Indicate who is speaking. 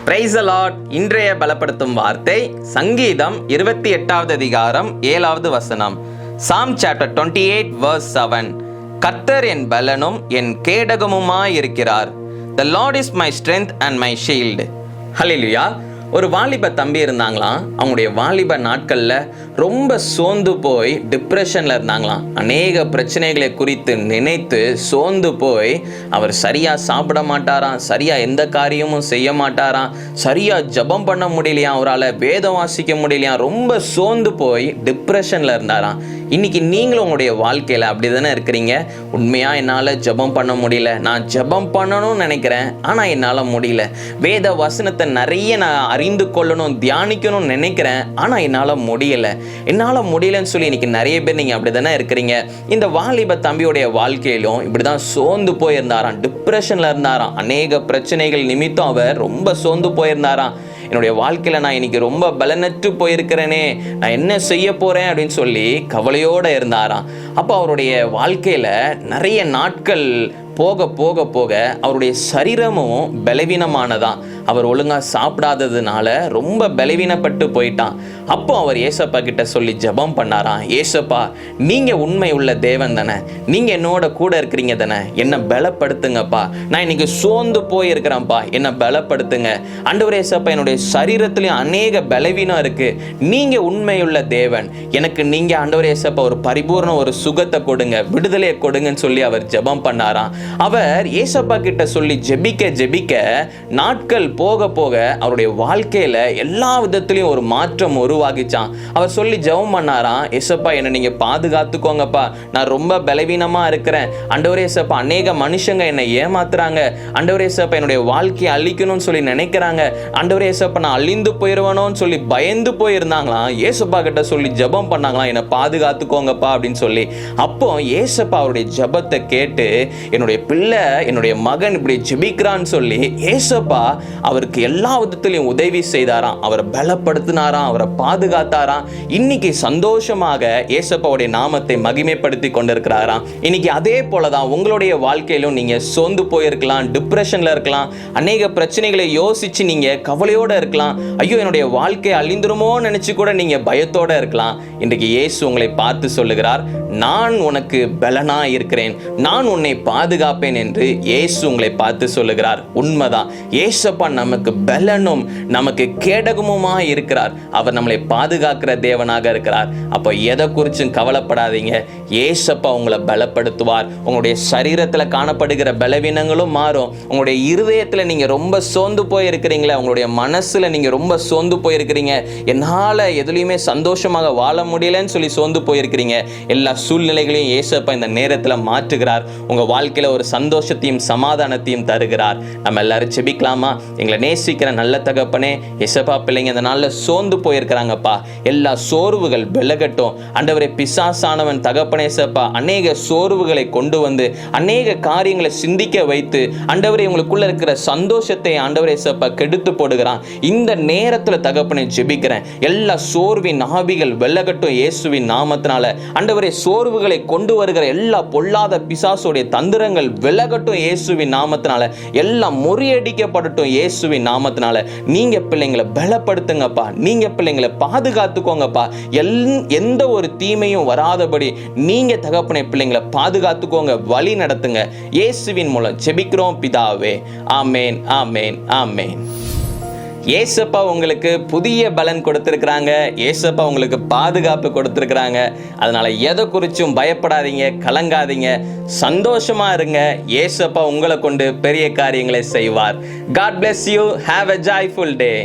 Speaker 1: Praise the Lord. இன்றைய பலப்படுத்தும் வார்த்தை சங்கீதம் 28வது அதிகாரம் 7வது வசனம். சாம் சாப்டர் 28 verse 7. கர்த்தர் என் பலனும் என் கேடகமுமாயிருக்கிறார். The Lord is my strength and my shield. ஹல்லேலூயா. ஒரு வாலிப தம்பி இருந்தாங்களாம். அவங்களுடைய வாலிப நாட்களில் ரொம்ப சோர்ந்து போய் டிப்ரெஷனில் இருந்தாங்களாம். அநேக பிரச்சனைகளை குறித்து நினைத்து சோர்ந்து போய் அவர் சரியாக சாப்பிட மாட்டாராம், சரியாக எந்த காரியமும் செய்ய மாட்டாராம், சரியாக ஜெபம் பண்ண முடியலையாம், அவரால் வேதம் வாசிக்க முடியலையாம், ரொம்ப சோர்ந்து போய் டிப்ரெஷனில் இருந்தாராம். இன்னைக்கு நீங்களும் உங்களுடைய வாழ்க்கையில் அப்படி தானே இருக்கிறீங்க. உண்மையாக என்னால் ஜெபம் பண்ண முடியல, நான் ஜெபம் பண்ணணும்னு நினைக்கிறேன், ஆனால் என்னால் முடியல. வேத வசனத்தை நிறைய நான் அறிந்து கொள்ளணும், தியானிக்கணும்னு நினைக்கிறேன், ஆனால் என்னால் முடியலன்னு சொல்லி இன்னைக்கு நிறைய பேர் நீங்கள் அப்படி தானே இருக்கிறீங்க. இந்த வாலிப தம்பியுடைய வாழ்க்கையிலும் இப்படி தான் சோர்ந்து போயிருந்தாராம், டிப்ரெஷனில் இருந்தாராம். அநேக பிரச்சனைகள் நிமித்தம் அவர் ரொம்ப சோர்ந்து போயிருந்தாராம். என்னுடைய வாழ்க்கையில் நான் இன்னைக்கு ரொம்ப பலனற்று போயிருக்கிறேனே, நான் என்ன செய்ய போகிறேன் அப்படின்னு சொல்லி கவலையோடு இருந்தாராம். அப்போ அவருடைய வாழ்க்கையில் நிறைய நாட்கள் போக போக போக அவருடைய சரீரமும் பலவீனமானதான். அவர் ஒழுங்காக சாப்பிடாததுனால ரொம்ப பலவீனப்பட்டு போயிட்டான். அப்போ அவர் ஏசப்பா கிட்ட சொல்லி ஜெபம் பண்ணாராம். ஏசப்பா, நீங்கள் உண்மை உள்ள தேவன் தானே, நீங்கள் என்னோட கூட இருக்கிறீங்க தானே, என்னை பலப்படுத்துங்கப்பா, நான் இன்னைக்கு சோர்ந்து போயிருக்கிறேன்ப்பா, என்னை பலப்படுத்துங்க. ஆண்டவரே ஏசப்பா, என்னுடைய சரீரத்துலேயும் அநேக பலவீனம் இருக்குது, நீங்கள் உண்மையுள்ள தேவன், எனக்கு நீங்கள் ஆண்டவரே ஏசப்பா ஒரு பரிபூர்ண ஒரு சுகத்தை கொடுங்க, விடுதலையை கொடுங்கன்னு சொல்லி அவர் ஜெபம் பண்ணாராம். அவர் ஏசப்பா கிட்ட சொல்லி ஜெபிக்க நாட்கள் போக போக அவருடைய வாழ்க்கையில எல்லா விதத்திலையும் ஒரு மாற்றம் உருவாகிச்சான். அவர் சொல்லி ஜெபம் பண்ணாராம். ஏசப்பா, என்னை நீங்க பாதுகாத்துக்கோங்கப்பா, நான் ரொம்ப பலவீனமா இருக்கிறேன். ஆண்டவரே ஏசப்பா, அநேக மனுஷங்க என்னை ஏமாத்துறாங்க. ஆண்டவரே ஏசப்பா, என்னுடைய வாழ்க்கையை அழிக்கணும்னு சொல்லி நினைக்கிறாங்க. ஆண்டவரே ஏசப்பா, நான் அழிந்து போயிடுவேனோன்னு சொல்லி பயந்து போயிருந்தாங்களாம். ஏசப்பா கிட்ட சொல்லி ஜெபம் பண்ணாங்களாம், என்னை பாதுகாத்துக்கோங்கப்பா அப்படின்னு சொல்லி. அப்போ ஏசப்பா அவருடைய ஜெபத்தை கேட்டு, என்னுடைய பிள்ளை, என்னுடைய மகன் இப்படி ஜெபிக்கிறான்னு சொல்லி ஏசப்பா அவருக்கு எல்லா விதத்திலையும் உதவி செய்தாராம், அவரை பலப்படுத்தினாராம், அவரை பாதுகாத்தாராம். இன்னைக்கு சந்தோஷமாக ஏசப்பாவுடைய நாமத்தை மகிமைப்படுத்தி கொண்டிருக்கிறாராம். இன்னைக்கு அதே போலதான் உங்களுடைய வாழ்க்கையிலும் நீங்க சோர்ந்து போயிருக்கலாம், டிப்ரெஷன்ல இருக்கலாம், அநேக பிரச்சனைகளை யோசிச்சு நீங்க கவலையோட இருக்கலாம். ஐயோ, என்னுடைய வாழ்க்கை அழிந்துருமோன்னு நினைச்சு கூட நீங்க பயத்தோட இருக்கலாம். இன்றைக்கு இயேசு உங்களை பார்த்து சொல்லுகிறார், நான் உனக்கு பலனா இருக்கிறேன், நான் உன்னை பாதுகாப்பேன் என்று இயேசு உங்களை பார்த்து சொல்லுகிறார். உண்மைதான், இயேசப்பா நமக்கு பலனும் நமக்கு கேடகமுமா இருக்கிறார். அவர் நம்மளை பாதுகாக்கிற தேவனாக இருக்கிறார். அப்போ எதை குறிச்சும் கவலைப்படாதீங்க, இயேசப்பா உங்களை பலப்படுத்துவார். உங்களுடைய சரீரத்தில் காணப்படுகிற பலவீனங்களும் மாறும். உங்களுடைய இருதயத்தில் நீங்க ரொம்ப சோர்ந்து போயிருக்கிறீங்களா, உங்களுடைய மனசுல நீங்க ரொம்ப சோர்ந்து போயிருக்கிறீங்க, என்னால எதுலையுமே சந்தோஷமாக வாழ முடியலன்னு சொல்லி சோர்ந்து போயிருக்கிறீங்க, எல்லா சூழ்நிலைகளையும் இயேசப்பா இந்த நேரத்தில் மாற்றுகிறார். உங்க வாழ்க்கையில ஒரு சந்தோஷத்தையும் சமாதானத்தையும் தருகிறார். நம்ம எல்லாரும் ஜெபிக்கலாமா? எங்களை நேசிக்கிற நல்ல தகப்பனே, இயேசப்பா, பிள்ளைங்க இந்த நாள்ல சோர்ந்து போயிருக்கிறாங்கப்பா, எல்லா சோர்வுகள் விலகட்டும். ஆண்டவரே, பிசாசானவன் தகப்பனே இயேசப்பா அநேக சோர்வுகளை கொண்டு வந்து அநேக காரியங்களை சிந்திக்க வைத்து ஆண்டவரே உங்களுக்குள்ள இருக்கிற சந்தோஷத்தை ஆண்டவரே இயேசப்பா கெடுத்து போடுகிறான். இந்த நேரத்துல தகப்பனே ஜெபிக்கிறேன், எல்லா சோர்வின் ஆவிகள் விலகட்டும் இயேசுவின் நாமத்தினால. ஆண்டவரே, சோர்வுகளை கொண்டு வருகிற எல்லா பொல்லாத பிசாசுடைய தந்திரங்கள் விலகட்டும் இயேசுவின் நாமத்தினால, எல்லாம் முறியடிக்கப்படட்டும் இயேசுவின் நாமத்தினால. நீங்க பிள்ளைங்களை பலப்படுத்துங்கப்பா, நீங்க பிள்ளைங்களை பாதுகாத்துக்கோங்கப்பா, எந்த ஒரு தீமையும் வராதபடி நீங்க தகப்பனை பிள்ளைங்களை பாதுகாத்துக்கோங்க, வழி நடத்துங்க. இயேசுவின் மூலம் ஜெபிக்கிறோம் பிதாவே. ஆமேன், ஆமேன், ஆமேன். ஏசப்பா உங்களுக்கு புதிய பலன் கொடுத்திருக்கிறாங்க, ஏசப்பா உங்களுக்கு பாதுகாப்பு கொடுத்திருக்கிறாங்க. அதனால எதை குறிச்சும் பயப்படாதீங்க, கலங்காதீங்க, சந்தோஷமா இருங்க. ஏசப்பா உங்களை கொண்டு பெரிய காரியங்களை செய்வார். God bless you. Have a joyful day.